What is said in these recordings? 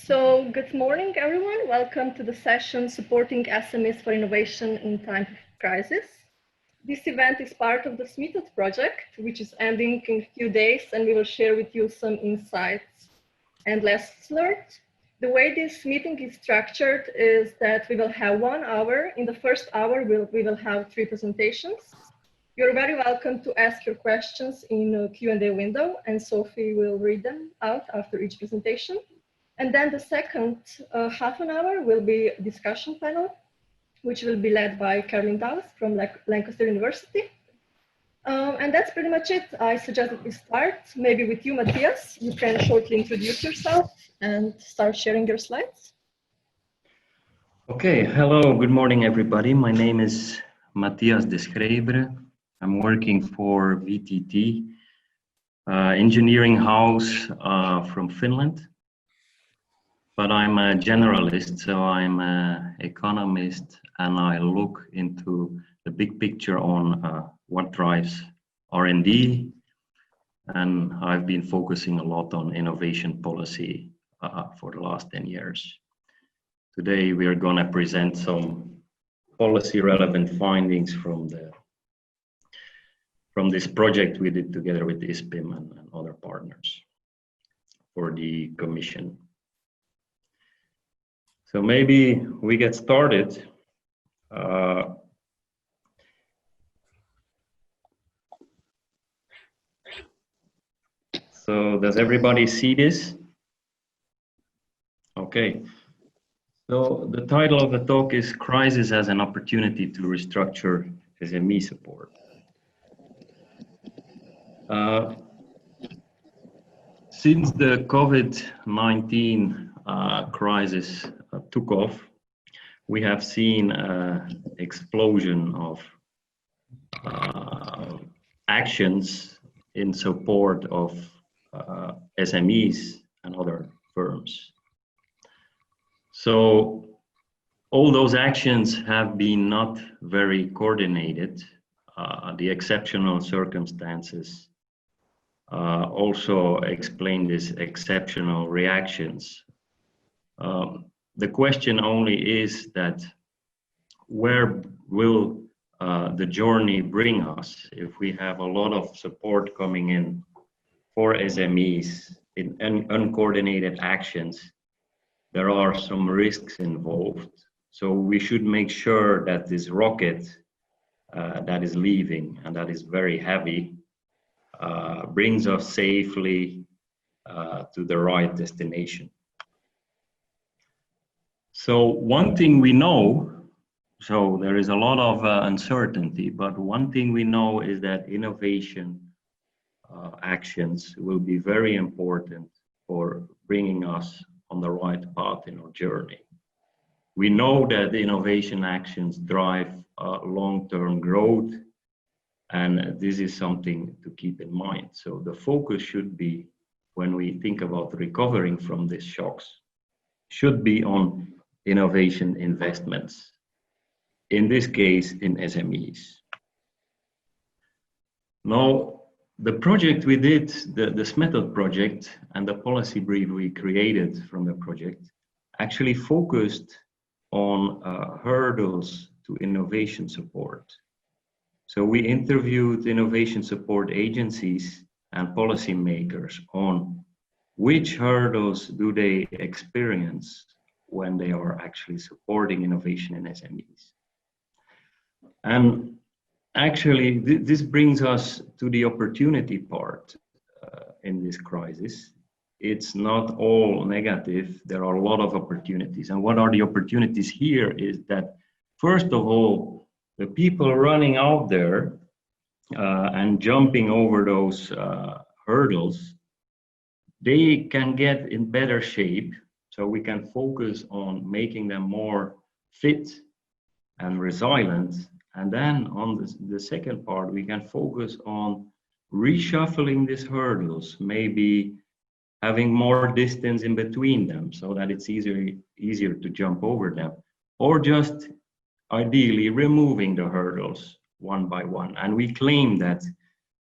So, good morning, everyone. Welcome to the session Supporting SMEs for Innovation in Time of Crisis. This event is part of the SMEthod project, which is ending in a few days, and we will share with you some insights and lessons learned. The way this meeting is structured is that we will have 1 hour. In the first hour, we will have 3 presentations. You're very welcome to ask your questions in a Q&A window, and Sophie will read them out after each presentation. And then the second half an hour will be a discussion panel, which will be led by Carolyn Downs from Lancaster University. And that's pretty much it. I suggest that we start maybe with you, Matthias. You can shortly introduce yourself and start sharing your slides. Okay, hello, good morning, everybody. My name is Matthias Deschryvere. I'm working for VTT engineering house from Finland. But I'm a generalist, so I'm an economist, and I look into the big picture on what drives R&D, and I've been focusing a lot on innovation policy for the last 10 years. Today we are going to present some policy relevant findings from this project we did together with ISPIM and other partners for the Commission. So maybe we get started. So does everybody see this? Okay. So the title of the talk is Crisis as an Opportunity to Restructure SME Support. Since the COVID-19 crisis took off, we have seen an explosion of actions in support of SMEs and other firms. So all those actions have been not very coordinated. The exceptional circumstances also explain these exceptional reactions. The question only is that where will the journey bring us if we have a lot of support coming in for SMEs in uncoordinated actions? There are some risks involved. So we should make sure that this rocket that is leaving and that is very heavy brings us safely to the right destination. So one thing we know, so there is a lot of uncertainty, but one thing we know is that innovation actions will be very important for bringing us on the right path in our journey. We know that the innovation actions drive long-term growth, and this is something to keep in mind. So the focus should be, when we think about recovering from these shocks, should be on innovation investments, in this case in SMEs. Now, the project we did, the SMEthod project and the policy brief we created from the project actually focused on hurdles to innovation support. So we interviewed innovation support agencies and policymakers on which hurdles do they experience when they are actually supporting innovation in SMEs. And actually, this brings us to the opportunity part in this crisis. It's not all negative. There are a lot of opportunities. And what are the opportunities here is that, first of all, the people running out there and jumping over those hurdles, they can get in better shape. So we can focus on making them more fit and resilient. And then on the second part, we can focus on reshuffling these hurdles, maybe having more distance in between them so that it's easier to jump over them, or just ideally removing the hurdles one by one. And we claim that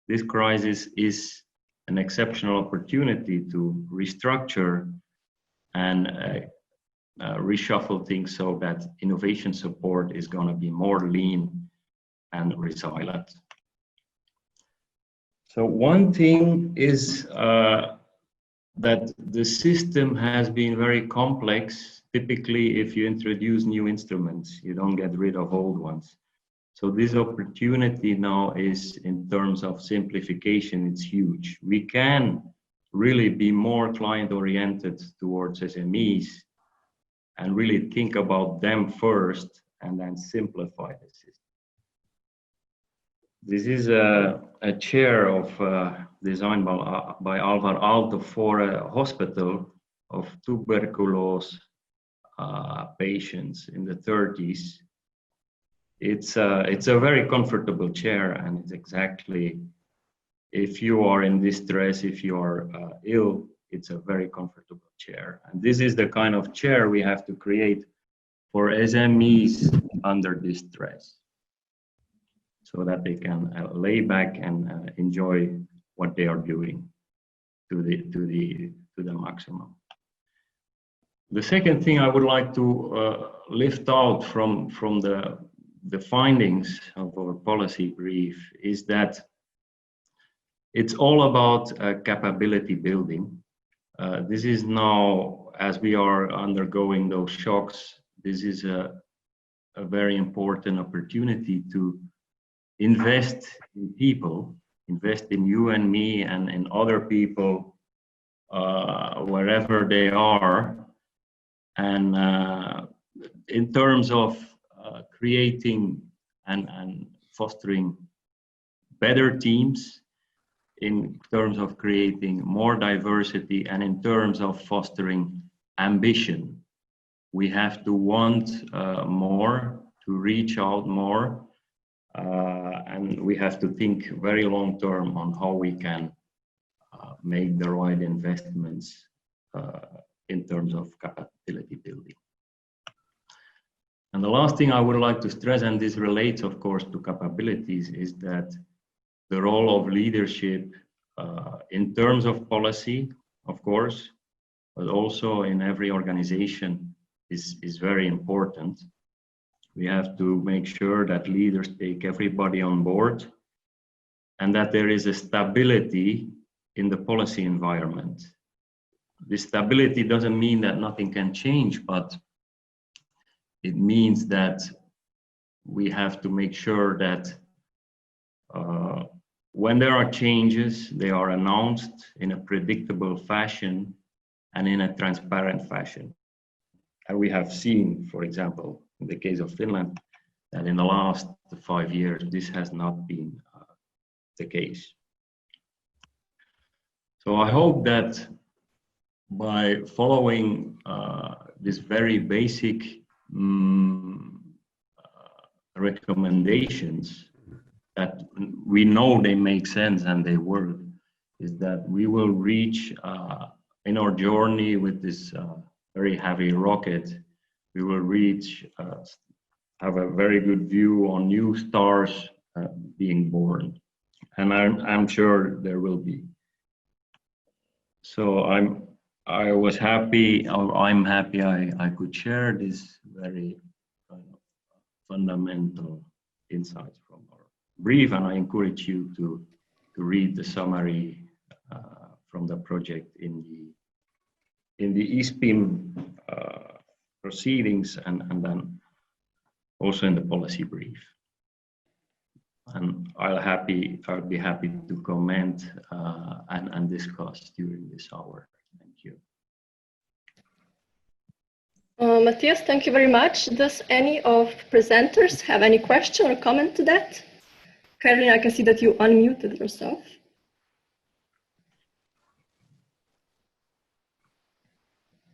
this crisis is an exceptional opportunity to restructure and reshuffle things so that innovation support is going to be more lean and resilient. So one thing is that the system has been very complex. Typically, if you introduce new instruments, you don't get rid of old ones. So this opportunity now is, in terms of simplification, it's huge. We can really be more client-oriented towards SMEs and really think about them first and then simplify the system. This is a chair of designed by Alvar Aalto for a hospital of tuberculosis patients in the 30s. It's a very comfortable chair, and it's exactly, if you are in distress, if you are ill, it's a very comfortable chair. And this is the kind of chair we have to create for SMEs under distress, so that they can lay back and enjoy what they are doing to the maximum. The second thing I would like to lift out from the findings of our policy brief is that it's all about capability building. This is now, as we are undergoing those shocks, this is a very important opportunity to invest in people, invest in you and me and in other people wherever they are. And in terms of creating and fostering better teams, in terms of creating more diversity, and in terms of fostering ambition. We have to want more, to reach out more, and we have to think very long term on how we can make the right investments in terms of capability building. And the last thing I would like to stress, and this relates of course to capabilities, is that the role of leadership in terms of policy, of course, but also in every organization is very important. We have to make sure that leaders take everybody on board and that there is a stability in the policy environment. This stability doesn't mean that nothing can change, but it means that we have to make sure that when there are changes, they are announced in a predictable fashion and in a transparent fashion. And we have seen, for example, in the case of Finland, that in the last 5 years, this has not been the case. So I hope that by following this very basic recommendations that we know they make sense and they work, is that we will reach in our journey with this very heavy rocket, we will reach, have a very good view on new stars being born. And I'm sure there will be. So I'm happy I could share this very kind of fundamental insights from our brief, and I encourage you to read the summary from the project in the ISPIM proceedings and then also in the policy brief. And I'll be happy to comment and discuss during this hour. Thank you. Matthias, thank you very much. Does any of presenters have any question or comment to that? Carolyn, I can see that you unmuted yourself.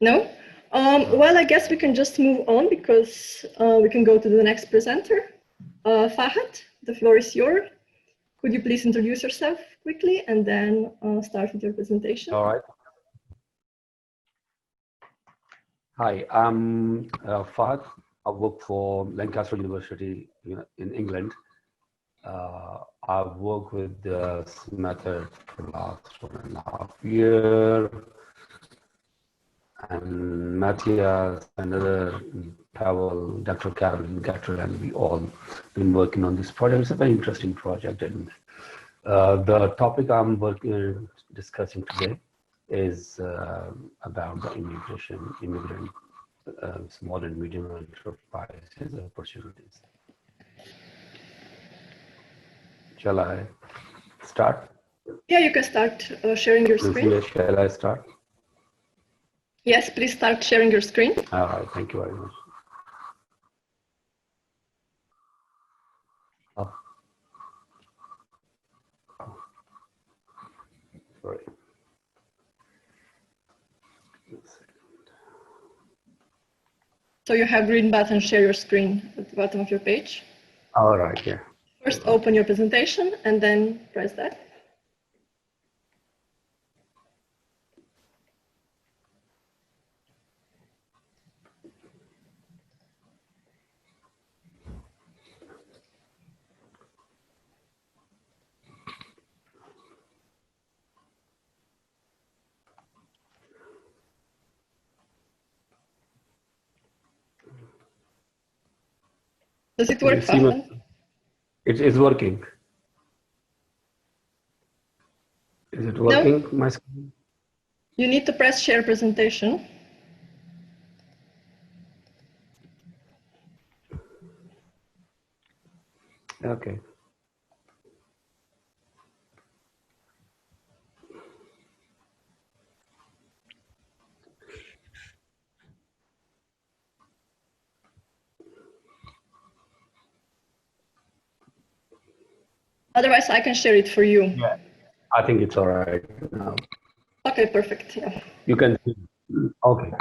No? Well, I guess we can just move on because we can go to the next presenter. Fahad, the floor is yours. Could you please introduce yourself quickly and then start with your presentation? All right. Hi, I'm Fahad. I work for Lancaster University in England. I've worked with the SMEthod for the last 1.5 years. and Matthias, another Pavel, Dr. Carolyn, and we all been working on this project. It's a very interesting project, and the topic I'm discussing today is about the immigrant, small and medium enterprises opportunities. Shall I start? Yeah, you can start sharing your screen. Lucija, shall I start? Yes, please start sharing your screen. All right, thank you very much. Oh. Sorry. So you have green button, share your screen at the bottom of your page. All right, yeah. First open your presentation and then press that. Does it work, Hassan? It is working. Is it working, No. my screen? You need to press share presentation. Okay. Otherwise, I can share it for you. Yeah, I think it's all right now. Okay, perfect. Yeah. You can see. Okay.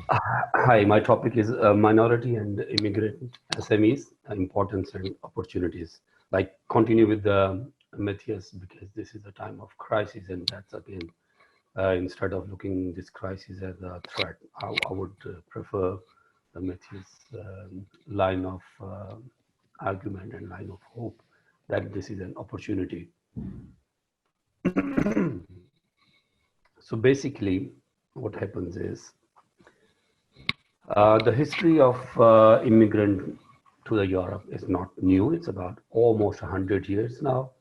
Hi, my topic is minority and immigrant SMEs, importance and opportunities. Like continue with the Matthias, because this is a time of crisis, and that's again, instead of looking this crisis as a threat, I would prefer the Matthias line of argument and line of hope that this is an opportunity. So basically, what happens is the history of immigrant to the Europe is not new. It's about almost 100 years now,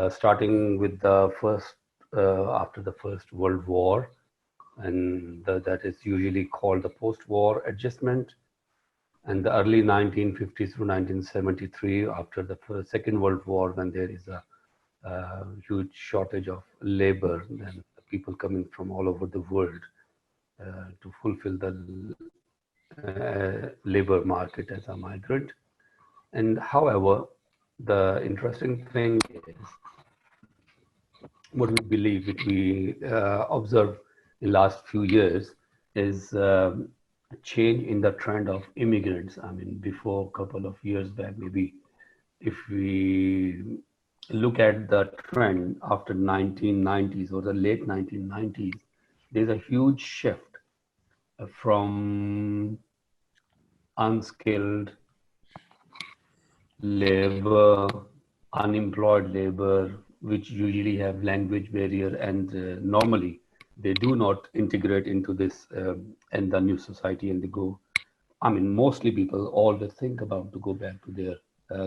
starting with the first, after the First World War, and that is usually called the post-war adjustment, and the early 1950s through 1973, after the Second World War, when there is a huge shortage of labor and people coming from all over the world to fulfill the labor market as a migrant. And however, the interesting thing is what we believe, which we observe in last few years, is a change in the trend of immigrants. I mean, before a couple of years back, maybe if we look at the trend after 1990s or the late 1990s, there's a huge shift from unskilled labor, unemployed labor, which usually have language barrier, and normally they do not integrate into this and the new society, and they go, I mean, mostly people always think about to go back to their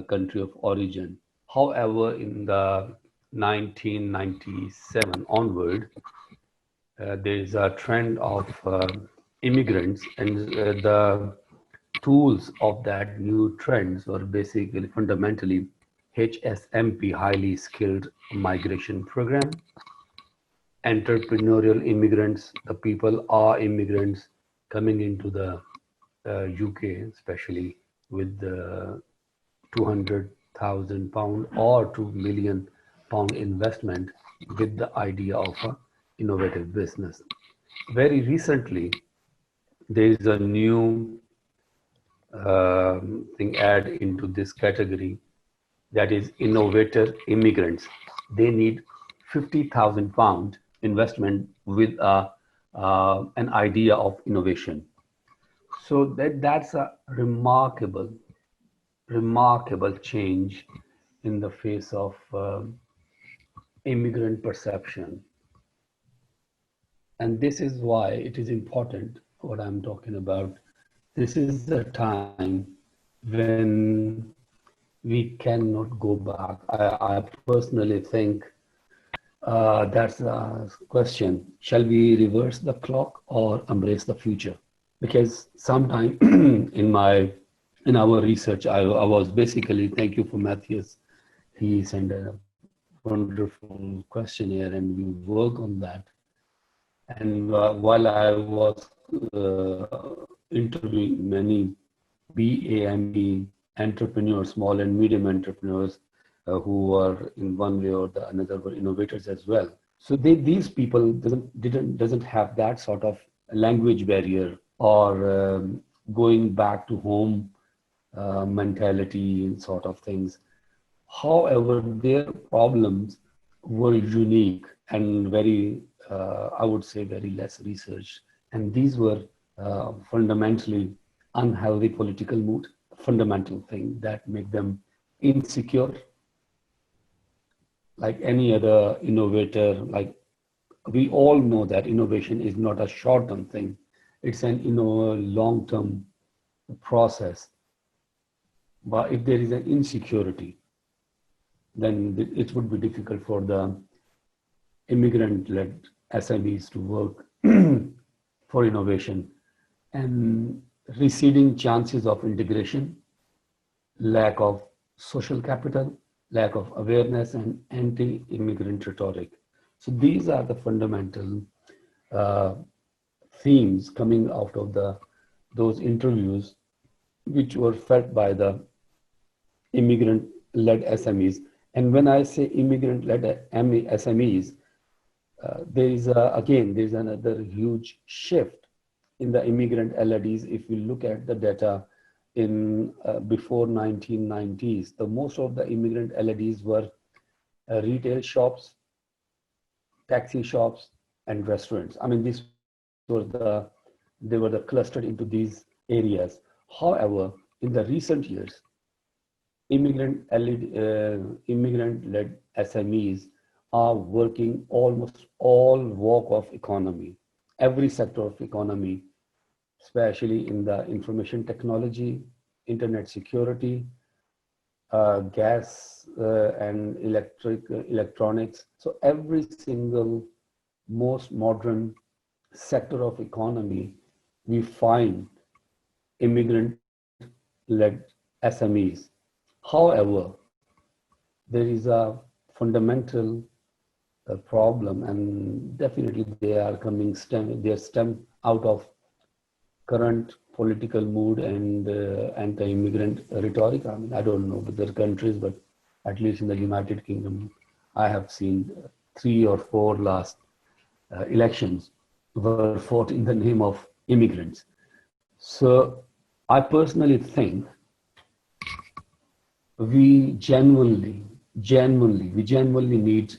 country of origin. However, in the 1997 onward, there is a trend of immigrants, and the tools of that new trends were basically fundamentally HSMP, highly skilled migration program, entrepreneurial immigrants. The people are immigrants coming into the UK, especially with the £200,000 or £2 million investment with the idea of an innovative business. Very recently, there is a new thing add into this category, that is innovator immigrants. They need £50,000 investment with an idea of innovation. So that's a remarkable change in the face of immigrant perception. And this is why it is important, what I'm talking about. This is the time when we cannot go back. I personally think that's the question. Shall we reverse the clock or embrace the future? Because sometime in our research, I was basically, thank you for Matthias. He sent a wonderful questionnaire and we work on that. And while I was interviewing many BAME entrepreneurs, small and medium entrepreneurs, who are in one way or the another were innovators as well. So these people doesn't have that sort of language barrier or going back to home mentality sort of things. However, their problems were unique and very, I would say, very less researched. And these were fundamentally unhealthy political mood, fundamental thing that make them insecure. Like any other innovator, like we all know that innovation is not a short-term thing. It's an long-term process. But if there is an insecurity, then it would be difficult for the immigrant-led SMEs to work for innovation. And receding chances of integration, lack of social capital, lack of awareness, and anti-immigrant rhetoric. So these are the fundamental themes coming out of those interviews, which were fed by the immigrant-led SMEs. And when I say immigrant-led SMEs, there's another huge shift in the immigrant LEDs. If we look at the data in before 1990s, the most of the immigrant LEDs were retail shops, taxi shops, and restaurants. I mean, they were clustered into these areas. However, in the recent years, immigrant-led SMEs are working almost all walk of economy, every sector of economy, especially in the information technology, internet security, gas and electronics. So every single most modern sector of economy, we find immigrant-led SMEs. However, there is a fundamental problem, and definitely they are stem out of current political mood and anti-immigrant rhetoric. I mean, I don't know other countries, but at least in the United Kingdom, I have seen 3 or 4 last elections were fought in the name of immigrants. So I personally think we genuinely need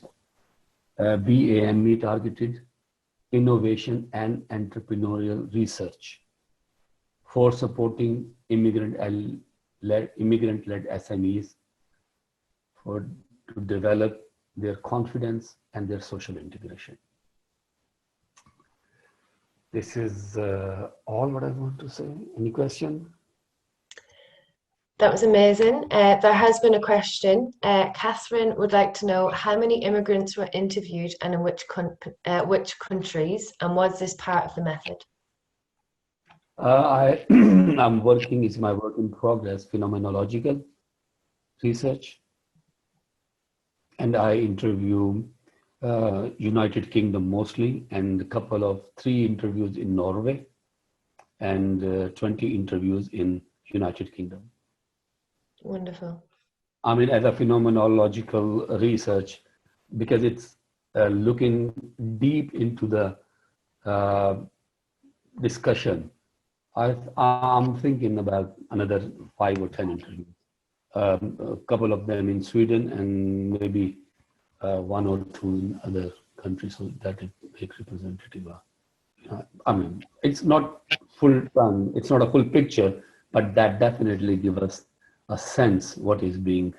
BAME targeted innovation and entrepreneurial research for supporting immigrant-led SMEs to develop their confidence and their social integration. This is all what I want to say. Any question? That was amazing. There has been a question. Catherine would like to know how many immigrants were interviewed and in which countries, and was this part of the method? I'm working, it's my work in progress, phenomenological research. And I interview United Kingdom mostly, and a couple of 3 interviews in Norway, and 20 interviews in United Kingdom. Wonderful. I mean, as a phenomenological research, because it's looking deep into the discussion. I'm thinking about another 5 or 10 interviews, a couple of them in Sweden and maybe 1 or 2 in other countries, so that it makes representative. I mean, it's not full time, it's not a full picture, but that definitely gives us a sense what is being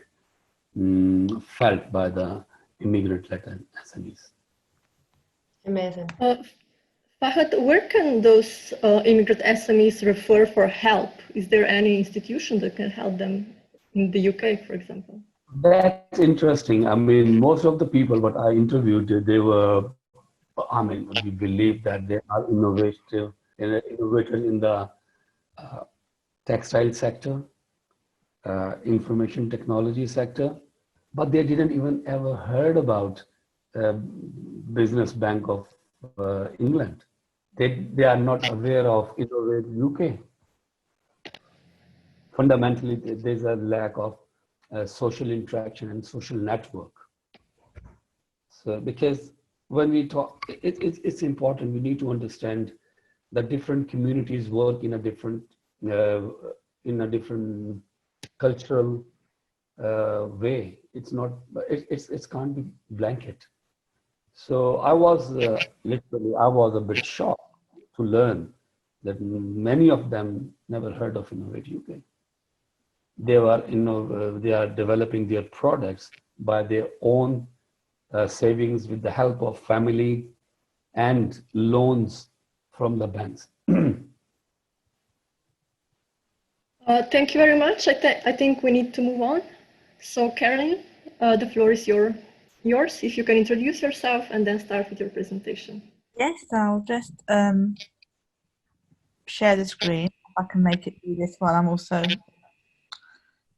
felt by the immigrant-led SMEs. Amazing. Fahad, where can those immigrant SMEs refer for help? Is there any institution that can help them in the UK, for example? That's interesting. I mean, most of the people what I interviewed, they were, I mean, we believe that they are innovators in the textile sector, information technology sector, but they didn't even ever heard about Business Bank of England. They are not aware of Innovate UK. Fundamentally, there's a lack of social interaction and social network. So, because when we talk, it's important. We need to understand that different communities work in a different cultural way. It's not. It can't be blanket. So I was literally, I was a bit shocked to learn that many of them never heard of Innovate UK. They are developing their products by their own savings with the help of family and loans from the banks. Thank you very much. I think we need to move on. So Carolyn, the floor is yours. If you can introduce yourself and then start with your presentation. Yes, I'll just share the screen. I can make it do this while I'm also.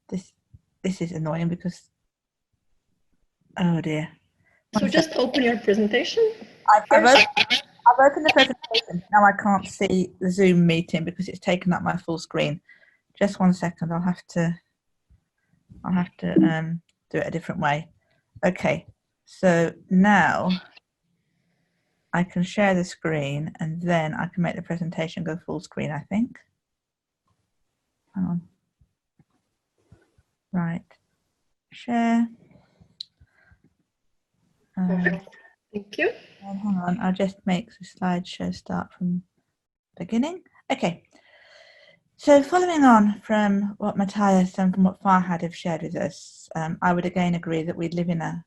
This is annoying because. Oh dear. So just open your presentation. I've opened the presentation. Now I can't see the Zoom meeting because it's taken up my full screen. Just 1 second. I'll have to do it a different way. Okay. So now I can share the screen and then I can make the presentation go full screen, I think. Hang on. Right. Share. Thank you. Hang on, I'll just make the slideshow start from beginning. Okay. So following on from what Matthias and from what Farhad have shared with us, I would again agree that we live in a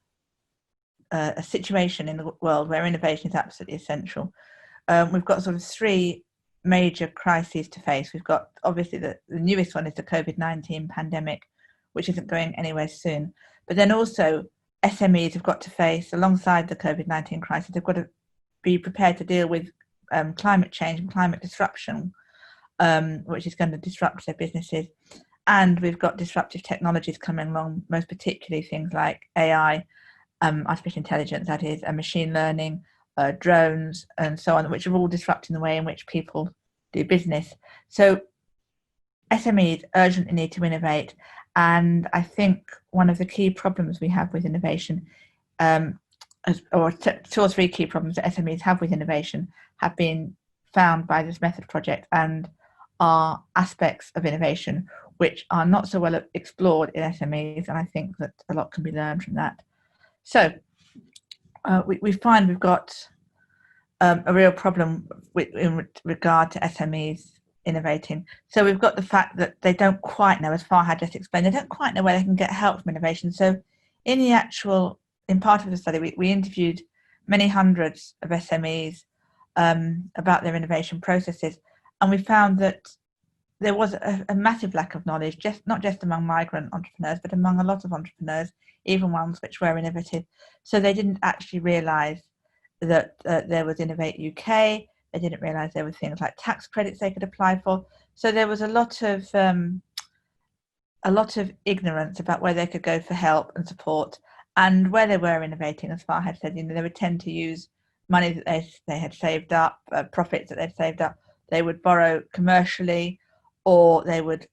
situation in the world where innovation is absolutely essential. We've got sort of three major crises to face. We've got obviously the newest one is the COVID-19 pandemic, which isn't going anywhere soon. But then also SMEs have got to face, alongside the COVID-19 crisis, they've got to be prepared to deal with climate change and climate disruption, which is going to disrupt their businesses. And we've got disruptive technologies coming along, most particularly things like AI, artificial intelligence, that is, and machine learning, drones, and so on, which are all disrupting the way in which people do business. So SMEs urgently need to innovate. And I think one of the key problems we have with innovation, or two or three key problems that SMEs have with innovation, have been found by this method project and are aspects of innovation which are not so well explored in SMEs. And I think that a lot can be learned from that. So we find we've got a real problem in regard to SMEs innovating. So we've got the fact that they don't quite know, as Farhad just explained, they don't quite know where they can get help from innovation. So in part of the study, we interviewed many hundreds of SMEs about their innovation processes, and we found that there was a massive lack of knowledge, not just among migrant entrepreneurs, but among a lot of entrepreneurs, even ones which were innovative. So they didn't actually realise that there was Innovate UK. They didn't realise there were things like tax credits they could apply for. So there was a lot of ignorance about where they could go for help and support, and where they were innovating. As Farhad said, they would tend to use money that they had saved up, profits that they'd saved up. They would borrow commercially, or they would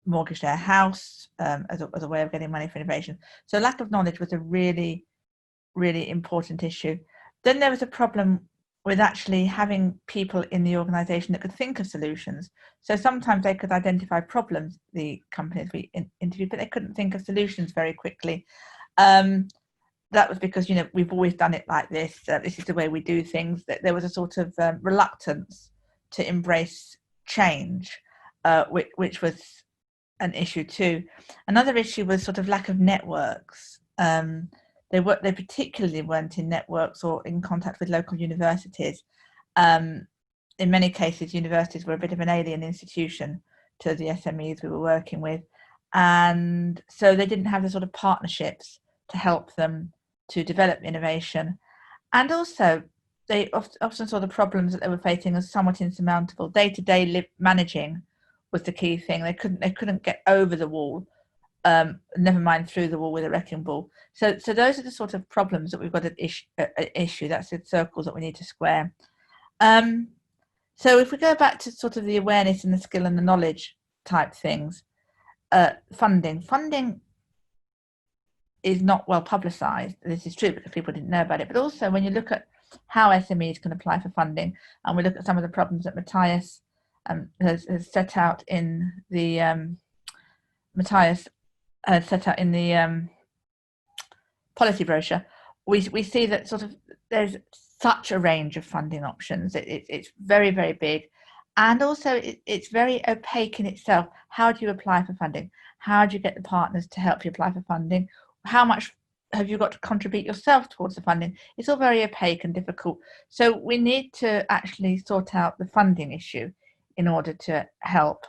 mortgage their house as a way of getting money for innovation. So lack of knowledge was a really, really important issue. Then there was a problem with actually having people in the organisation that could think of solutions. So sometimes they could identify problems, the companies we interviewed, but they couldn't think of solutions very quickly. That was because, we've always done it like this. This is the way we do things. That there was a sort of reluctance to embrace change, which was an issue too. Another issue was sort of lack of networks. They particularly weren't in networks or in contact with local universities, In many cases, universities were a bit of an alien institution to the SMEs we were working with. And so they didn't have the sort of partnerships to help them to develop innovation. And also, they often saw the problems that they were facing as somewhat insurmountable. Day-to-day managing was the key thing. They couldn't get over the wall, never mind through the wall with a wrecking ball. So those are the sort of problems that we've got at issue. That's the circles that we need to square. So if we go back to sort of the awareness and the skill and the knowledge type things, funding is not well publicised. This is true because people didn't know about it. But also when you look at how SMEs can apply for funding, and we look at some of the problems that Matthias has set out in the policy brochure, we see that sort of there's such a range of funding options. It's very, very big. And also it's very opaque in itself. How do you apply for funding? How do you get the partners to help you apply for funding? How much have you got to contribute yourself towards the funding? It's all very opaque and difficult. So we need to actually sort out the funding issue in order to help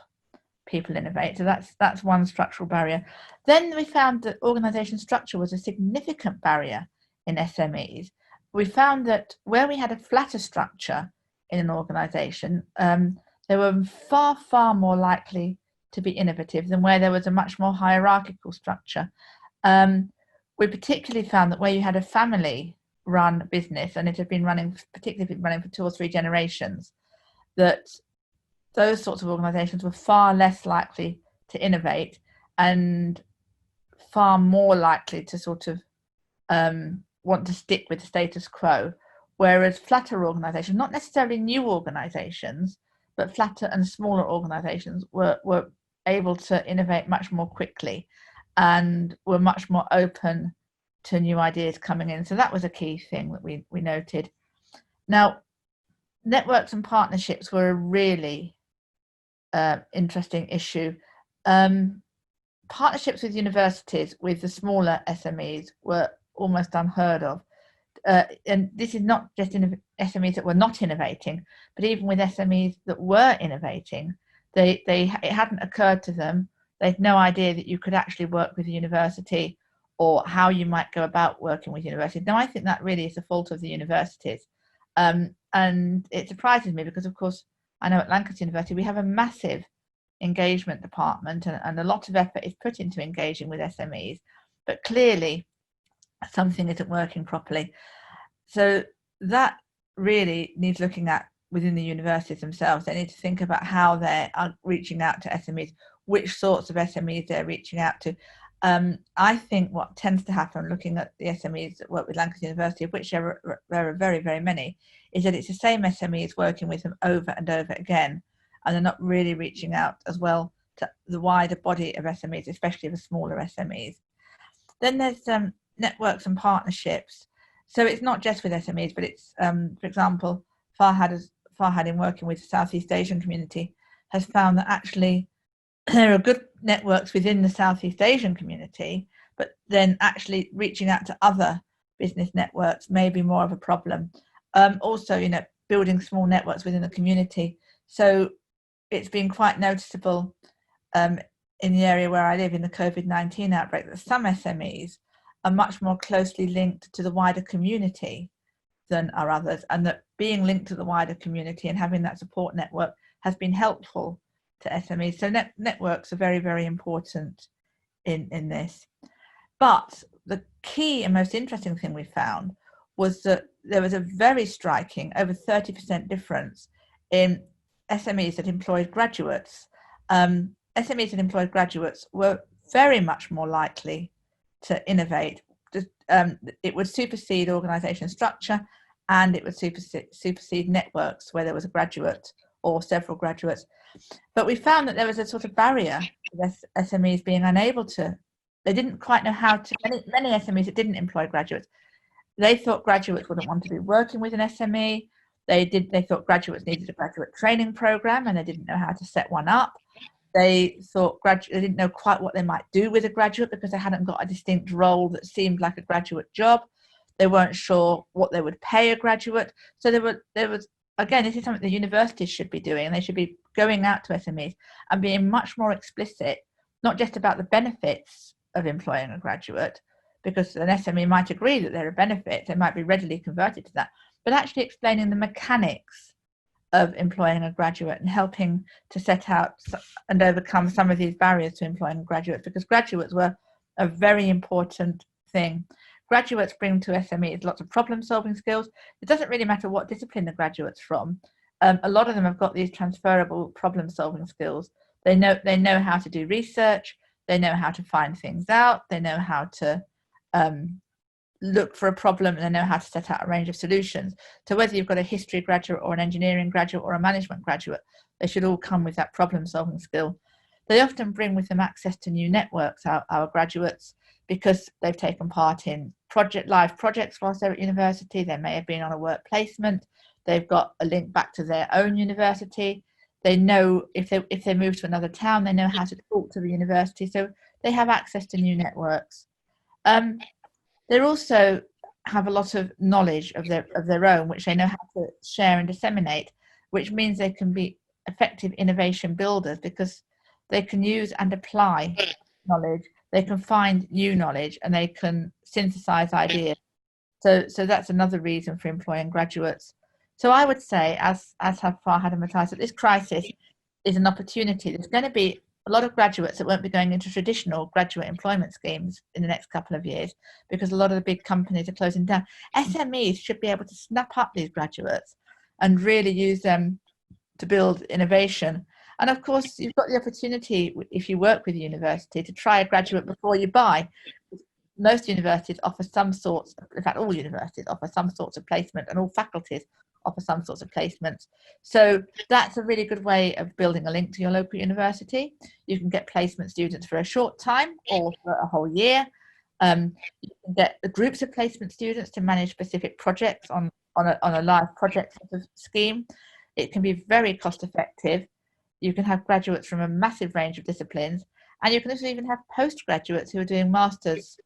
people innovate. So that's one structural barrier. Then we found that organisation structure was a significant barrier in SMEs. We found that where we had a flatter structure in an organisation, they were far, far more likely to be innovative than where there was a much more hierarchical structure. We particularly found that where you had a family-run business, and it had been running, particularly running for 2 or 3 generations, that those sorts of organisations were far less likely to innovate and far more likely to sort of want to stick with the status quo, whereas flatter organisations, not necessarily new organisations, but flatter and smaller organisations were able to innovate much more quickly and were much more open to new ideas coming in. So that was a key thing that we noted. Now, networks and partnerships were a really interesting issue. Partnerships with universities with the smaller SMEs were almost unheard of. And this is not just in SMEs that were not innovating, but even with SMEs that were innovating, it hadn't occurred to them. They had no idea that you could actually work with a university or how you might go about working with universities. Now, I think that really is the fault of the universities. And it surprises me because, of course, I know at Lancaster University, we have a massive engagement department and a lot of effort is put into engaging with SMEs, but clearly something isn't working properly. So that really needs looking at within the universities themselves. They need to think about how they are reaching out to SMEs, which sorts of SMEs they're reaching out to. I think what tends to happen looking at the SMEs that work with Lancaster University, of which there are very, very many, is that it's the same SMEs working with them over and over again, and they're not really reaching out as well to the wider body of SMEs, especially the smaller SMEs. Then there's networks and partnerships. So it's not just with SMEs, but it's, for example, Farhad in working with the Southeast Asian community has found that actually there are good networks within the Southeast Asian community, but then actually reaching out to other business networks may be more of a problem. Also, building small networks within the community. So it's been quite noticeable in the area where I live in the COVID-19 outbreak that some SMEs are much more closely linked to the wider community than are others, and that being linked to the wider community and having that support network has been helpful to SMEs. So networks are very, very important in this. But the key and most interesting thing we found was that there was a very striking, over 30% difference in SMEs that employed graduates. SMEs that employed graduates were very much more likely to innovate. It would supersede organisation structure, and it would supersede networks where there was a graduate or several graduates. But we found that there was a sort of barrier with SMEs being unable to, they didn't quite know how to, many SMEs that didn't employ graduates, they thought graduates wouldn't want to be working with an SME. They thought graduates needed a graduate training program and they didn't know how to set one up. They thought they didn't know quite what they might do with a graduate because they hadn't got a distinct role that seemed like a graduate job. They weren't sure what they would pay a graduate. So there was again, this is something the universities should be doing. They should be going out to SMEs and being much more explicit, not just about the benefits of employing a graduate, because an SME might agree that there are benefits, they might be readily converted to that, but actually explaining the mechanics of employing a graduate and helping to set out and overcome some of these barriers to employing graduates, because graduates were a very important thing. Graduates bring to SMEs lots of problem-solving skills. It doesn't really matter what discipline the graduate's from. A lot of them have got these transferable problem-solving skills. They know how to do research. They know how to find things out. They know how to look for a problem, and they know how to set out a range of solutions. So whether you've got a history graduate or an engineering graduate or a management graduate, they should all come with that problem-solving skill. They often bring with them access to new networks, our graduates, because they've taken part in live projects whilst they're at university. They may have been on a work placement. They've got a link back to their own university. They know if they move to another town, they know how to talk to the university. So they have access to new networks. They also have a lot of knowledge of their own, which they know how to share and disseminate, which means they can be effective innovation builders, because they can use and apply knowledge. They can find new knowledge, and they can synthesize ideas. So that's another reason for employing graduates. So I would say, as have Farhad and Matthias, that this crisis is an opportunity. There's going to be a lot of graduates that won't be going into traditional graduate employment schemes in the next couple of years, because a lot of the big companies are closing down. SMEs should be able to snap up these graduates and really use them to build innovation. And of course, you've got the opportunity, if you work with a university, to try a graduate before you buy. Most universities offer some sorts, in fact, all universities offer some sorts of placement, and all faculties offer some sorts of placements. So that's a really good way of building a link to your local university. You can get placement students for a short time or for a whole year. You can get the groups of placement students to manage specific projects on a live project sort of scheme. It can be very cost effective. You can have graduates from a massive range of disciplines, and you can also even have postgraduates who are doing masters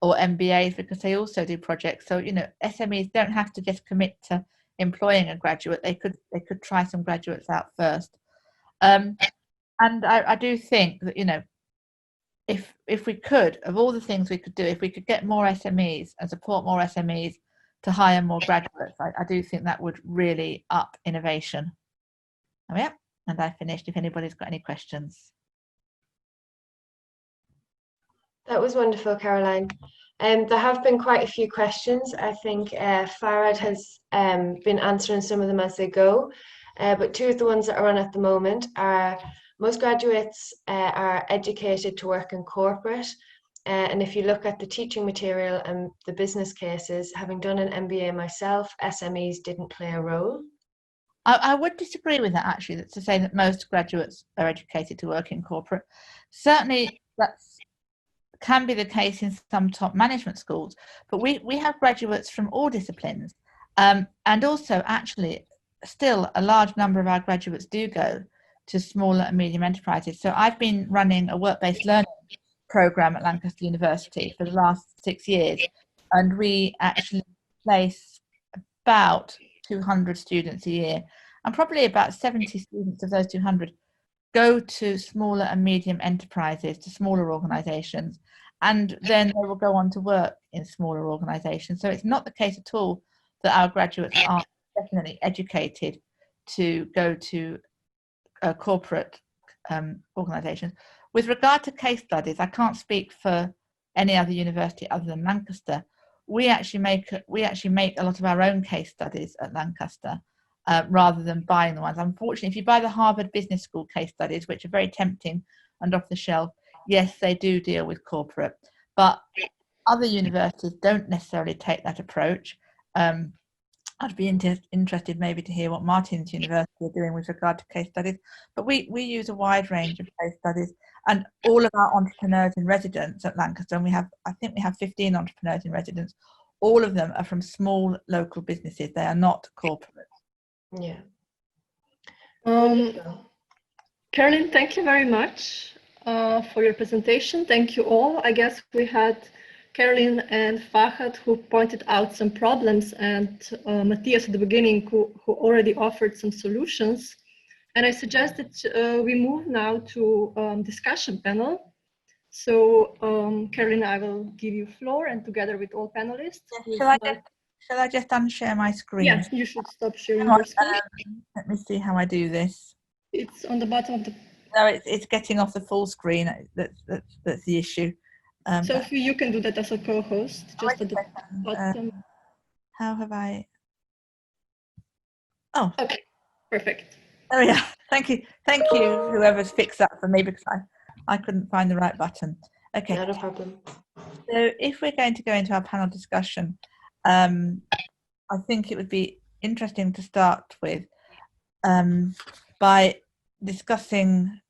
or MBAs, because they also do projects. So, you know, SMEs don't have to just commit to employing a graduate. They could try some graduates out first. And I do think that, you know, if we could, of all the things we could do, if we could get more SMEs and support more SMEs to hire more graduates, I do think that would really up innovation. Oh, yeah, and I finished. If anybody's got any questions. That was wonderful, Caroline. There have been quite a few questions. I think Farhad has been answering some of them as they go, but two of the ones that are on at the moment are: most graduates are educated to work in corporate, and if you look at the teaching material and the business cases, having done an MBA myself, SMEs didn't play a role. I would disagree with that, actually, to say that most graduates are educated to work in corporate. Certainly that's can be the case in some top management schools, but we have graduates from all disciplines, and also actually still a large number of our graduates do go to smaller and medium enterprises. So I've been running a work-based learning program at Lancaster University for the last 6 years, and we actually place about 200 students a year, and probably about 70 students of those 200 go to smaller and medium enterprises, to smaller organizations, and then they will go on to work in smaller organizations. So it's not the case at all that our graduates are definitely educated to go to corporate organizations. With regard to case studies, I can't speak for any other university other than Lancaster. We actually make a lot of our own case studies at Lancaster, rather than buying the ones. Unfortunately, if you buy the Harvard Business School case studies, which are very tempting and off the shelf, yes, they do deal with corporate, but other universities don't necessarily take that approach. I'd be interested maybe to hear what Martin's University are doing with regard to case studies, but we use a wide range of case studies, and all of our entrepreneurs in residence at Lancaster, and I think we have 15 entrepreneurs in residence, all of them are from small local businesses. They are not corporate. Yeah. Carolyn, thank you very much for your presentation. Thank you all. I guess we had Carolyn and Fahad, who pointed out some problems, and Matthias at the beginning, who already offered some solutions. And I suggested we move now to discussion panel. So Carolyn, I will give you floor, and together with all panelists. Shall I just unshare my screen? Yes, you should stop sharing your screen. Let me see how I do this. It's on the bottom of the... No, it's getting off the full screen. That's the issue. Sophie, you can do that as a co-host, just at the bottom. How have I? Oh, okay, perfect. Oh yeah, thank you, whoever's fixed that for me, because I couldn't find the right button. Okay, not a problem. So if we're going to go into our panel discussion, I think it would be interesting to start with by discussing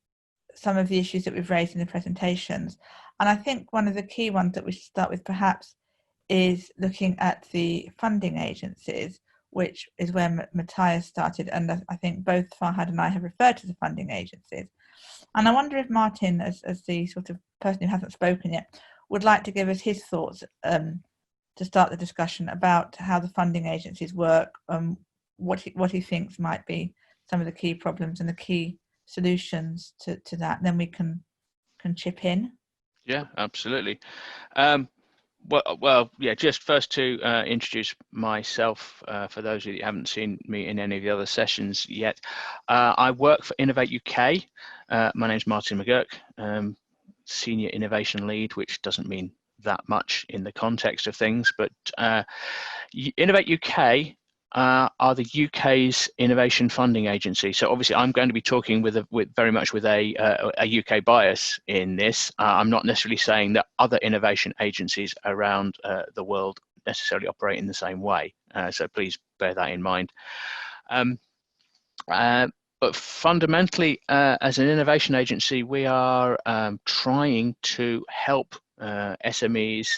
some of the issues that we've raised in the presentations. And I think one of the key ones that we should start with perhaps is looking at the funding agencies, which is where Matthias started. And I think both Farhad and I have referred to the funding agencies. And I wonder if Martin, as the sort of person who hasn't spoken yet, would like to give us his thoughts to start the discussion about how the funding agencies work, what he thinks might be some of the key problems and the key solutions to that. Then we can chip in. Yeah, absolutely. Well, yeah, just first to introduce myself for those of you who haven't seen me in any of the other sessions yet. I work for Innovate UK. My name's Martin McGurk, Senior Innovation Lead, which doesn't mean that much in the context of things, but Innovate UK are the UK's innovation funding agency. So obviously I'm going to be talking very much with a UK bias in this. I'm not necessarily saying that other innovation agencies around the world necessarily operate in the same way. So please bear that in mind. But fundamentally, as an innovation agency, we are trying to help SMEs,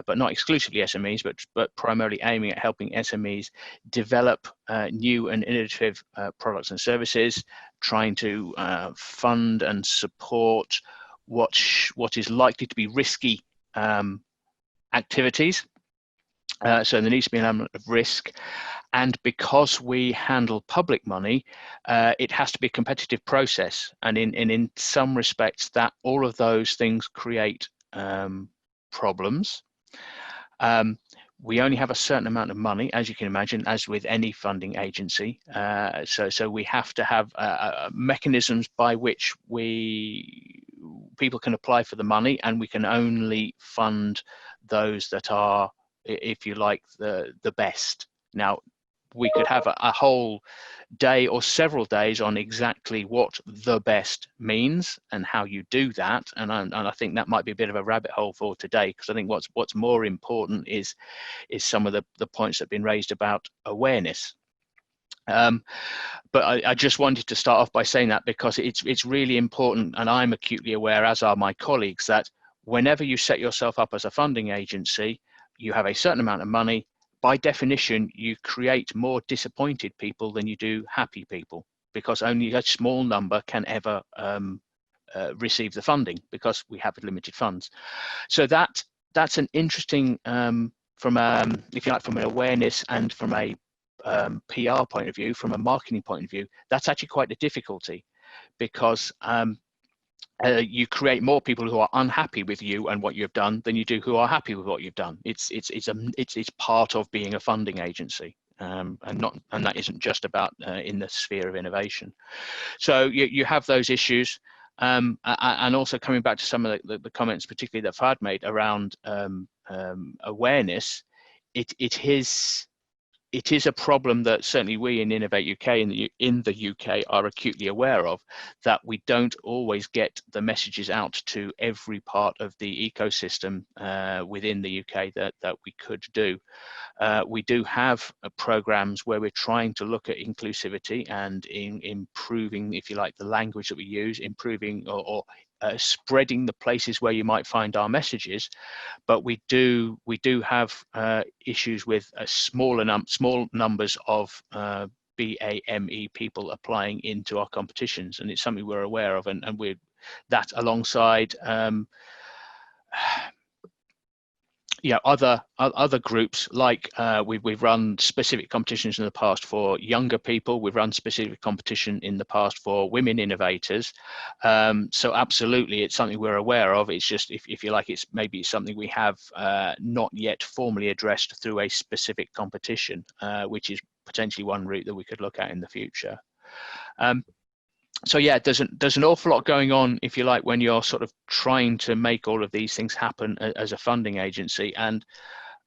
but not exclusively SMEs, but primarily aiming at helping SMEs develop new and innovative products and services, trying to fund and support what is likely to be risky activities. So there needs to be an element of risk. And because we handle public money, it has to be a competitive process. And in some respects, that all of those things create problems. We only have a certain amount of money, as you can imagine, as with any funding agency. So we have to have mechanisms by which people can apply for the money, and we can only fund those that are, if you like, the best. Now, we could have a whole day or several days on exactly what the best means and how you do that, and I think that might be a bit of a rabbit hole for today, because I think what's more important is some of the points that have been raised about awareness. But I just wanted to start off by saying that, because it's really important, and I'm acutely aware, as are my colleagues, that whenever you set yourself up as a funding agency, you have a certain amount of money. By definition, you create more disappointed people than you do happy people, because only a small number can ever receive the funding, because we have limited funds. So that's an interesting, from if you like, from an awareness and from a PR point of view, from a marketing point of view, that's actually quite a difficulty, because you create more people who are unhappy with you and what you've done than you do who are happy with what you've done. It's part of being a funding agency, and that isn't just about in the sphere of innovation. So you have those issues, and also coming back to some of the comments, particularly that Fahad made around awareness. It is a problem that certainly we in Innovate UK in the UK are acutely aware of, that we don't always get the messages out to every part of the ecosystem within the UK that we could do. We do have programs where we're trying to look at inclusivity and improving, if you like, the language that we use, improving or spreading the places where you might find our messages, but we do have issues with small numbers of BAME people applying into our competitions, and it's something we're aware of, and we're that alongside other groups, like we've run specific competitions in the past for younger people. We've run specific competition in the past for women innovators. So absolutely, it's something we're aware of. It's just, if you like, it's maybe something we have not yet formally addressed through a specific competition, which is potentially one route that we could look at in the future. So yeah, there's an awful lot going on, if you like, when you're sort of trying to make all of these things happen as a funding agency. And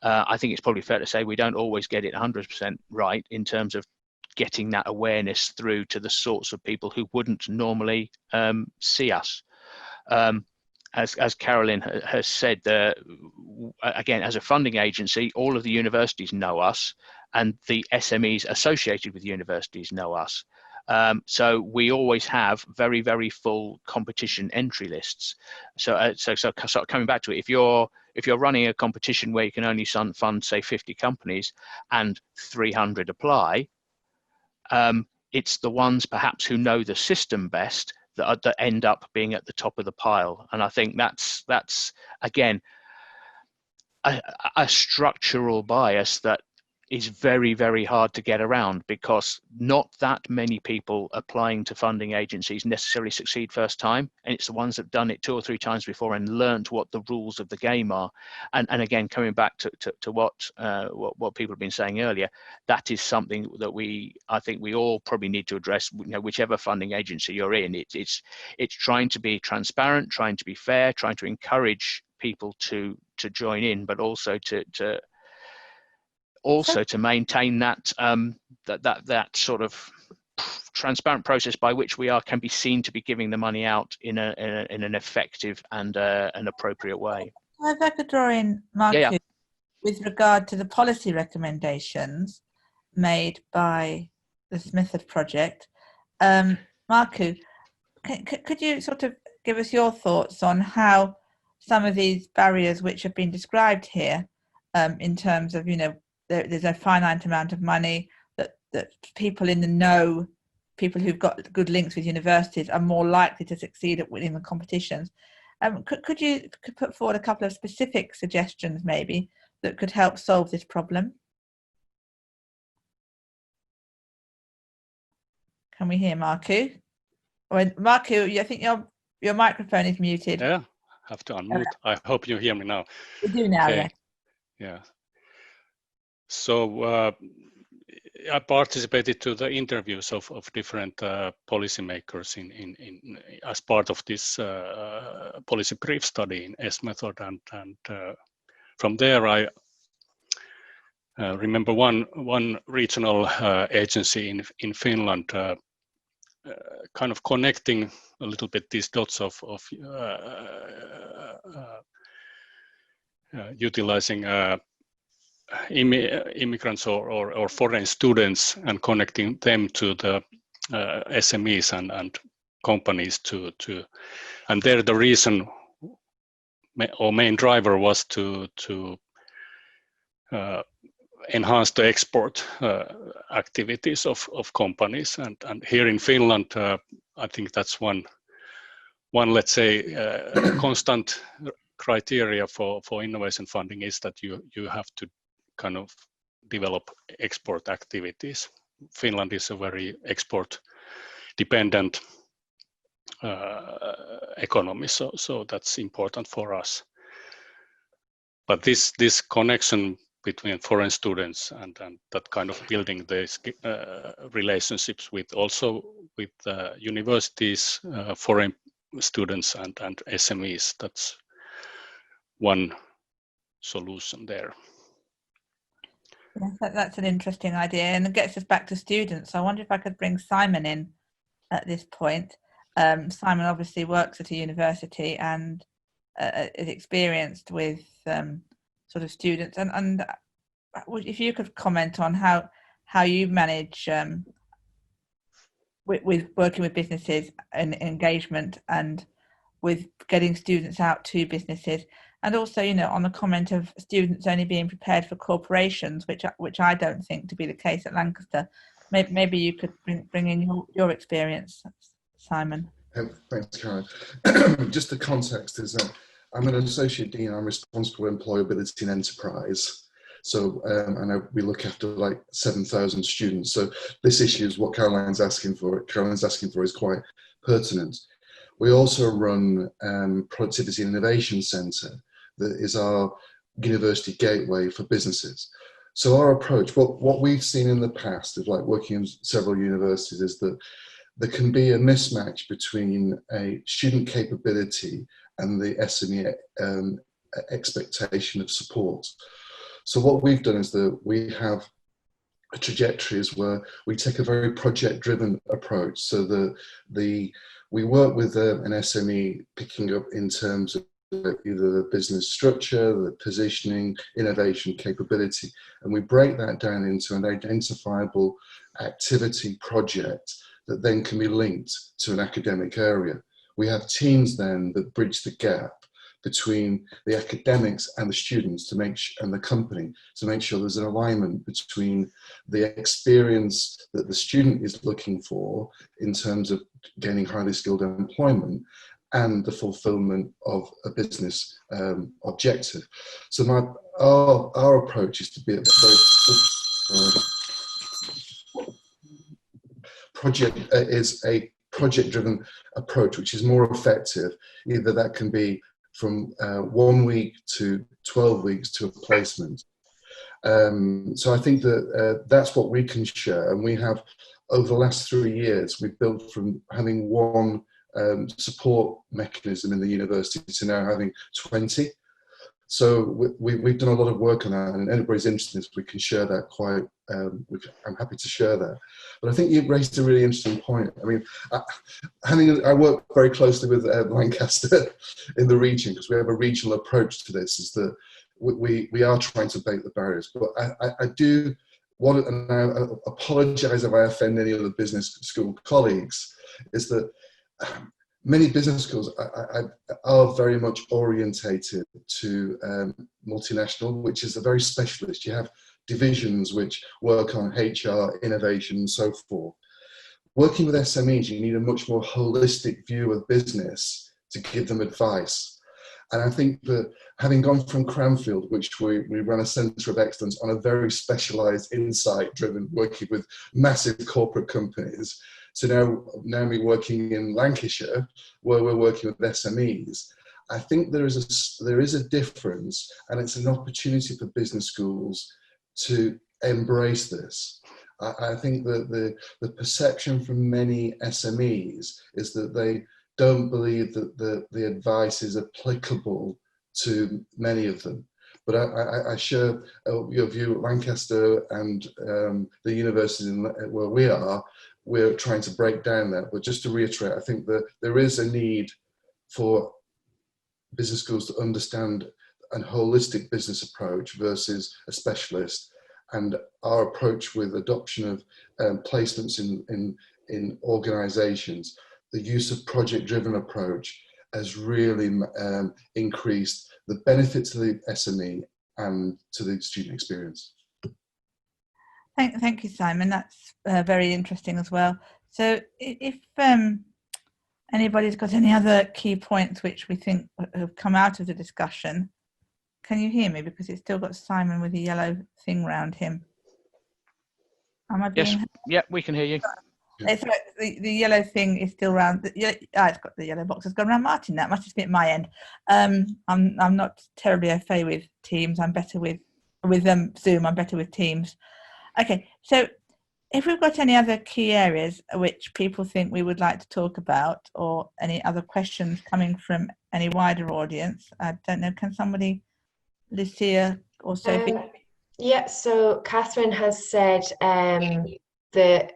I think it's probably fair to say we don't always get it 100% right in terms of getting that awareness through to the sorts of people who wouldn't normally see us. As Carolyn has said, again, as a funding agency, all of the universities know us, and the SMEs associated with universities know us. So we always have very, very full competition entry lists. So coming back to it, if you're running a competition where you can only fund, say, 50 companies and 300 apply, it's the ones perhaps who know the system best that end up being at the top of the pile. And I think that's again a structural bias that is very, very hard to get around, because not that many people applying to funding agencies necessarily succeed first time, and it's the ones that have done it 2 or 3 times before and learned what the rules of the game are. And again, coming back to what people have been saying earlier, that is something that I think we all probably need to address. Whichever funding agency you're in, it's trying to be transparent, trying to be fair, trying to encourage people to join in, but also to maintain that sort of transparent process by which we can be seen to be giving the money out in an effective and an appropriate way. If I could draw in, Markku, with regard to the policy recommendations made by the SMEthod project. Markku, could you sort of give us your thoughts on how some of these barriers which have been described here, in terms of, there's a finite amount of money, that people in the know, people who've got good links with universities, are more likely to succeed at winning the competitions. Could you put forward a couple of specific suggestions maybe that could help solve this problem? Can we hear Markku? Markku, I think your microphone is muted. Yeah, have to unmute. I hope you hear me now. We do now, okay. Yeah. So I participated to the interviews of different policymakers in as part of this policy brief study in SMEthod, and from there I remember one regional agency in Finland kind of connecting a little bit these dots of utilizing immigrants or foreign students and connecting them to the SMEs and companies and there the reason or main driver was to enhance the export activities of companies, and here in Finland I think that's one let's say constant criteria for innovation funding is that you have to kind of develop export activities. Finland is a very export dependent economy, so that's important for us. But this connection between foreign students and that kind of building these relationships with universities, foreign students and SMEs, that's one solution there. Yeah, that's an interesting idea, and it gets us back to students. I wonder if I could bring Simon in at this point. Simon obviously works at a university and is experienced with sort of students, and if you could comment on how you manage with working with businesses and engagement, and with getting students out to businesses, and also, on the comment of students only being prepared for corporations, which I don't think to be the case at Lancaster. Maybe you could bring in your experience, Simon. Thanks, Caroline. Just the context is that I'm an associate dean. I'm responsible for employability and enterprise. So, we look after like 7,000 students. So this issue is what Carolyn's asking for is quite pertinent. We also run Productivity and Innovation Centre, that is our university gateway for businesses. So our approach, what we've seen in the past of like working in several universities, is that there can be a mismatch between a student capability and the SME expectation of support. So what we've done is that we have a trajectories where we take a very project-driven approach. So we work with an SME picking up in terms of either the business structure, the positioning, innovation, capability, and we break that down into an identifiable activity project that then can be linked to an academic area. We have teams then that bridge the gap between the academics and the students and the company to make sure there's an alignment between the experience that the student is looking for in terms of gaining highly skilled employment and the fulfillment of a business objective. So our approach is to be a very project-driven approach, which is more effective. Either that can be from 1 week to 12 weeks to a placement. So I think that that's what we can share. And we have, over the last 3 years, we've built from having one support mechanism in the university to now having 20. So we've done a lot of work on that, and if anybody's interested, we can share that I'm happy to share that. But I think you raised a really interesting point. I mean, I work very closely with Lancaster in the region, because we have a regional approach to this, is that we are trying to break the barriers. But I do want to, and I apologise if I offend any of the business school colleagues, is that many business schools are very much orientated to multinational, which is a very specialist. You have divisions which work on HR, innovation, and so forth. Working with SMEs, you need a much more holistic view of business to give them advice. And I think that having gone from Cranfield, which we run a centre of excellence on a very specialised, insight-driven, working with massive corporate companies, to now me working in Lancashire, where we're working with SMEs, I think there is a difference, and it's an opportunity for business schools to embrace this. I think that the perception from many SMEs is that they don't believe that the advice is applicable to many of them. But I share your view at Lancaster and the university where we are. We're trying to break down that. But just to reiterate, I think that there is a need for business schools to understand a holistic business approach versus a specialist. And our approach with adoption of placements in organizations, the use of project-driven approach has really increased the benefit to the SME and to the student experience. Thank you, Simon. That's very interesting as well. So if anybody's got any other key points which we think have come out of the discussion, can you hear me? Because it's still got Simon with a yellow thing around him. Am I being... Yes, yeah, we can hear you. It's right, the yellow thing is still round. It's got the yellow box has gone around Martin. That must just be at my end. I'm not terribly au fait with Teams. I'm better with Zoom. I'm better with Teams. Okay, so if we've got any other key areas which people think we would like to talk about, or any other questions coming from any wider audience, I don't know. Can somebody, Lucia or Sophie? Yeah. So Catherine has said the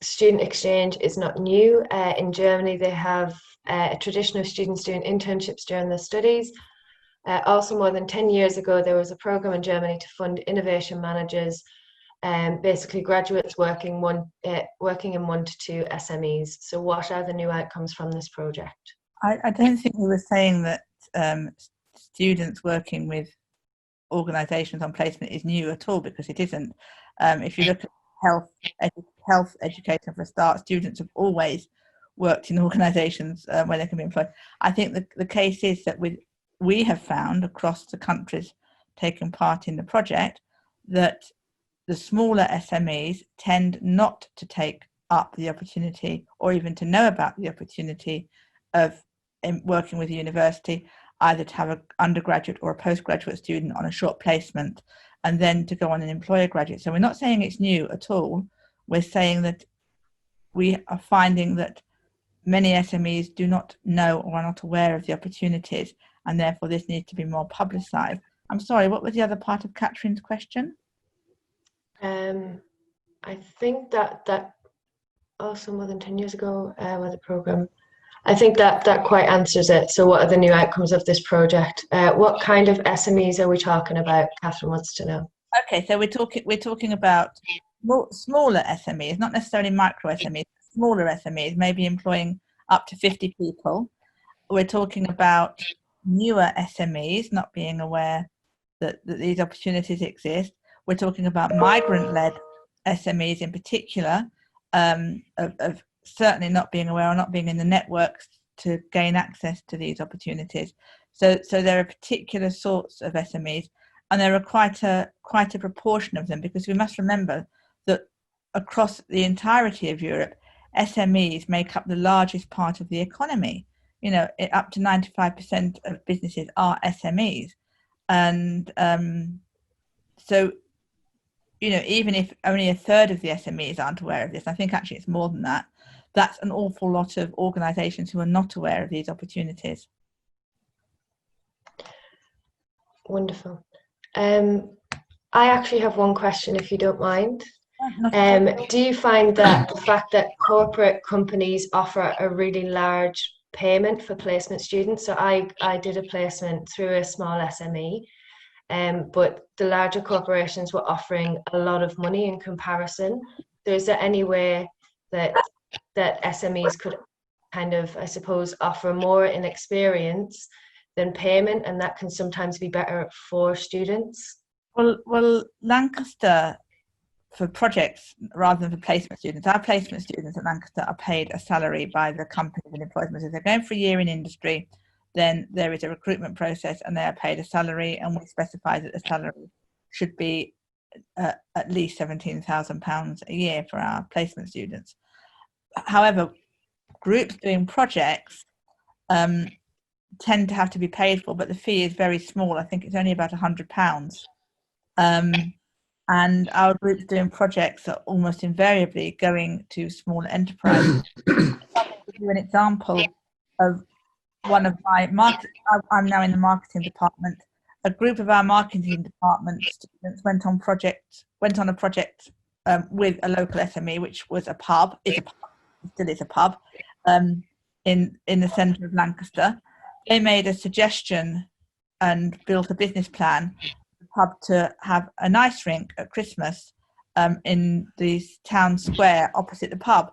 student exchange is not new. In Germany, they have a tradition of students doing internships during their studies. Also, more than 10 years ago, there was a program in Germany to fund innovation managers, basically graduates working in 1 to 2 SMEs. So what are the new outcomes from this project? I don't think we were saying that students working with organisations on placement is new at all, because it isn't. If you look at health education for a start, students have always worked in organisations where they can be employed. I think the case is that with we have found across the countries taking part in the project that the smaller SMEs tend not to take up the opportunity or even to know about the opportunity of working with a university, either to have an undergraduate or a postgraduate student on a short placement and then to go on an employer graduate. So we're not saying it's new at all. We're saying that we are finding that many SMEs do not know or are not aware of the opportunities, and therefore this needs to be more publicised. I'm sorry, what was the other part of Catherine's question? I think that also more than 10 years ago with the programme. I think that quite answers it. So what are the new outcomes of this project? What kind of SMEs are we talking about? Catherine wants to know. Okay, so we're talking about smaller SMEs, not necessarily micro SMEs, smaller SMEs, maybe employing up to 50 people. We're talking about newer SMEs not being aware that these opportunities exist. We're talking about migrant-led SMEs in particular, of certainly not being aware or not being in the networks to gain access to these opportunities. So there are particular sorts of SMEs, and there are quite a proportion of them, because we must remember that across the entirety of Europe, SMEs make up the largest part of the economy. You know, up to 95% of businesses are SMEs. And so, you know, even if only a third of the SMEs aren't aware of this, I think actually it's more than that. That's an awful lot of organisations who are not aware of these opportunities. Wonderful. I actually have one question, if you don't mind. Do you find that the fact that corporate companies offer a really large payment for placement students? So I did a placement through a small SME, but the larger corporations were offering a lot of money in comparison. So is there any way that SMEs could kind of, I suppose, offer more in experience than payment, and that can sometimes be better for students? Well, Lancaster, for projects rather than for placement students, our placement students at Lancaster are paid a salary by the company that employs them. So if they're going for a year in industry, then there is a recruitment process and they are paid a salary, and we specify that the salary should be at least £17,000 a year for our placement students. However, groups doing projects tend to have to be paid for, but the fee is very small. I think it's only about £100. And our groups doing projects are almost invariably going to smaller enterprises. I'll give you an example of one of my I'm now in the marketing department. A group of our marketing department students went on a project with a local SME, which was a pub. Still is a pub in the centre of Lancaster. They made a suggestion and built a business plan for the pub to have an ice rink at Christmas in the town square opposite the pub,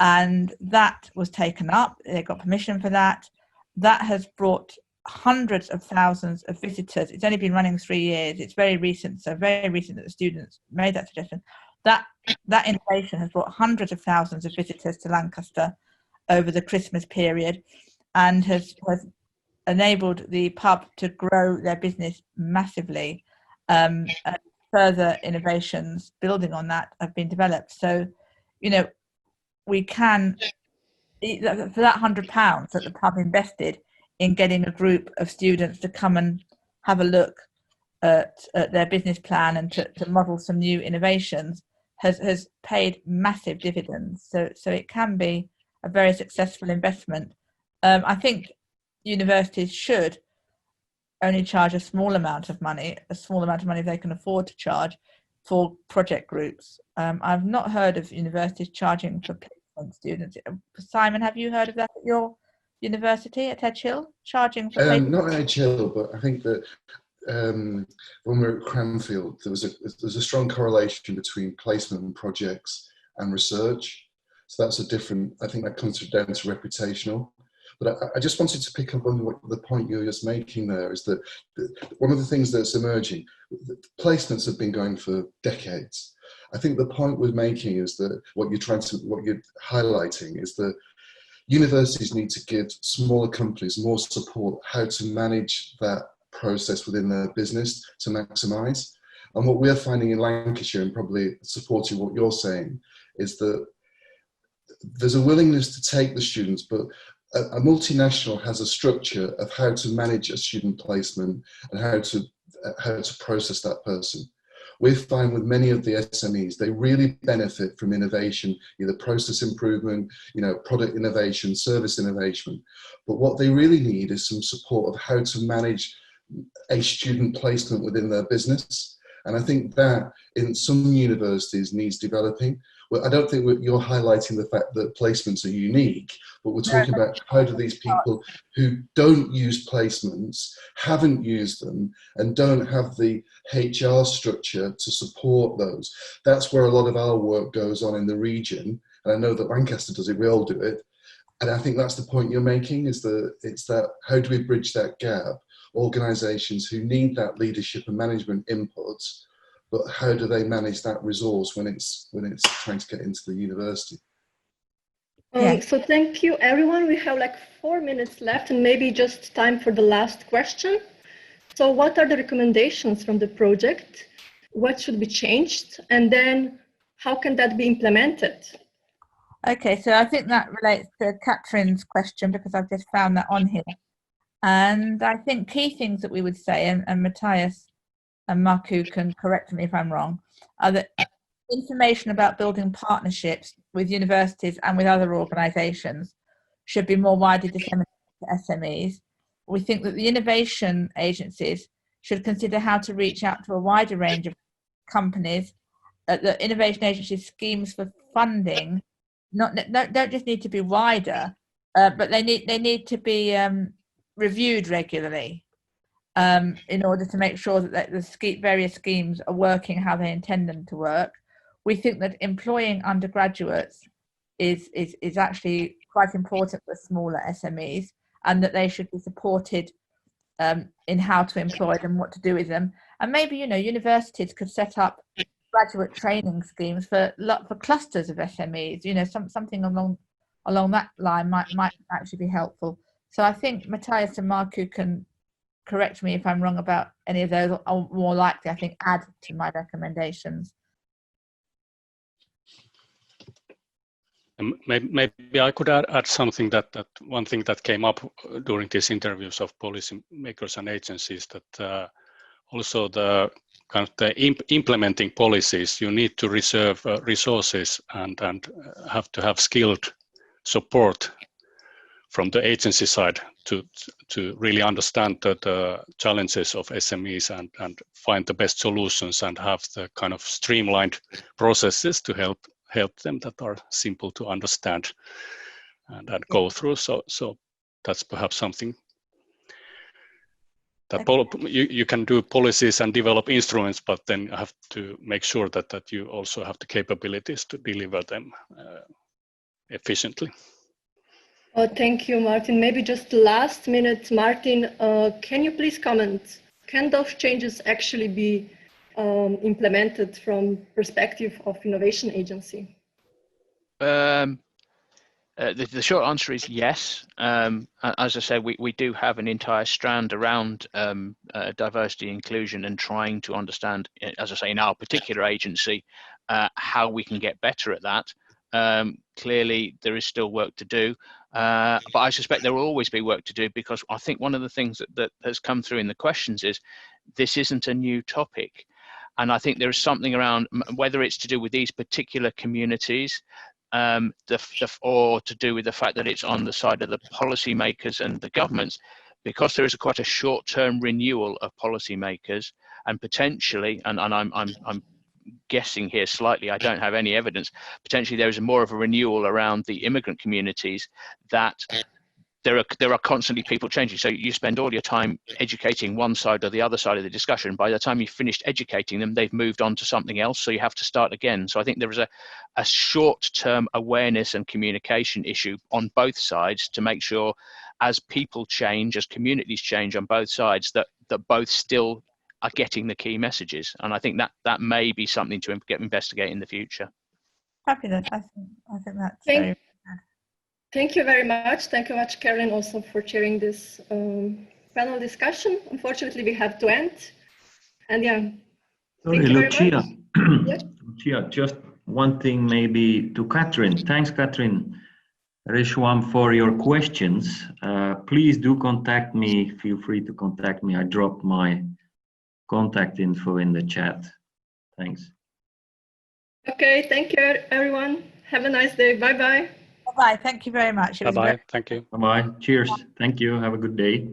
and that was taken up. They got permission for that. That has brought hundreds of thousands of visitors. It's only been running 3 years. It's very recent, so very recent that the students made that suggestion. That innovation has brought hundreds of thousands of visitors to Lancaster over the Christmas period, and has enabled the pub to grow their business massively. And further innovations building on that have been developed. So, you know, we can, for that £100 that the pub invested in getting a group of students to come and have a look at their business plan and to model some new innovations, has paid massive dividends. So it can be a very successful investment. I think universities should only charge a small amount of money they can afford to charge for project groups. I've not heard of universities charging for placement students. Simon, have you heard of that at your university at Edge Hill, charging for placement? Not at Edge Hill, but I think that when we were at Cranfield, there was a strong correlation between placement and projects and research. So that's a different, I think that comes down to reputational. But I just wanted to pick up on the point you were just making there, is that one of the things that's emerging, placements have been going for decades. I think the point we're making is that what you're highlighting is that universities need to give smaller companies more support how to manage that process within their business to maximise. And what we're finding in Lancashire, and probably supporting what you're saying, is that there's a willingness to take the students, but a multinational has a structure of how to manage a student placement and how to process that person. We find with many of the SMEs, they really benefit from innovation, either process improvement, product innovation, service innovation. But what they really need is some support of how to manage a student placement within their business. And I think that in some universities needs developing. Well, I don't think you're highlighting the fact that placements are unique, but we're talking about how do these people who don't use placements, haven't used them, and don't have the HR structure to support those. That's where a lot of our work goes on in the region. And I know that Lancaster does it, we all do it. And I think that's the point you're making, is that it's that, how do we bridge that gap? Organisations who need that leadership and management input, but how do they manage that resource when it's trying to get into the university? So thank you, everyone. We have like 4 minutes left and maybe just time for the last question. So what are the recommendations from the project? What should be changed? And then how can that be implemented? Okay, so I think that relates to Catherine's question, because I've just found that on here. And I think key things that we would say, and Matthias and Markku can correct me if I'm wrong, are that information about building partnerships with universities and with other organisations should be more widely disseminated to SMEs. We think that the innovation agencies should consider how to reach out to a wider range of companies. The innovation agency schemes for funding don't just need to be wider, but they need to be reviewed regularly in order to make sure that the various schemes are working how they intend them to work. We think that employing undergraduates is actually quite important for smaller SMEs, and that they should be supported in how to employ them, what to do with them. And maybe, universities could set up graduate training schemes for clusters of SMEs, something along that line might actually be helpful. So I think Matthias and Markku can correct me if I'm wrong about any of those, or more likely, I think, add to my recommendations. Maybe I could add something that one thing that came up during these interviews of policy makers and agencies, that also the kind of the implementing policies, you need to reserve resources and have to have skilled support from the agency side to really understand the challenges of SMEs and find the best solutions and have the kind of streamlined processes to help them that are simple to understand and go through. So that's perhaps something that you can do policies and develop instruments, but then you have to make sure that you also have the capabilities to deliver them efficiently. Thank you, Martin. Maybe just last minute, Martin, can you please comment? Can those changes actually be implemented from perspective of innovation agency? The short answer is yes. As I said, we do have an entire strand around diversity, inclusion, and trying to understand, as I say, in our particular agency, how we can get better at that. Clearly, there is still work to do, but I suspect there will always be work to do, because I think one of the things that has come through in the questions is this isn't a new topic. And I think there is something around, whether it's to do with these particular communities, or to do with the fact that it's on the side of the policymakers and the governments, because there is quite a short-term renewal of policymakers, and potentially, and I'm guessing here slightly, I don't have any evidence, potentially there is more of a renewal around the immigrant communities, that there are constantly people changing. So you spend all your time educating one side or the other side of the discussion. By the time you've finished educating them, they've moved on to something else. So you have to start again. So I think there is a short-term awareness and communication issue on both sides to make sure, as people change, as communities change on both sides, that both still are getting the key messages. And I think that may be something to investigate in the future. Fabulous. I think that's very good. Thank you very much. Thank you very much, Carolyn, also for chairing this panel discussion. Unfortunately, we have to end. And yeah, sorry, thank you very Lucia. much. Yes. Lucia, just one thing maybe to Catherine. Thanks, Catherine Reshwam, for your questions. Please do contact me. Feel free to contact me. I dropped my contact info in the chat. Thanks. Okay, thank you, everyone. Have a nice day. Bye-bye. Bye-bye. Thank you very much. It was Bye-bye. very Thank you. Bye-bye. Cheers. Thank you. Have a good day.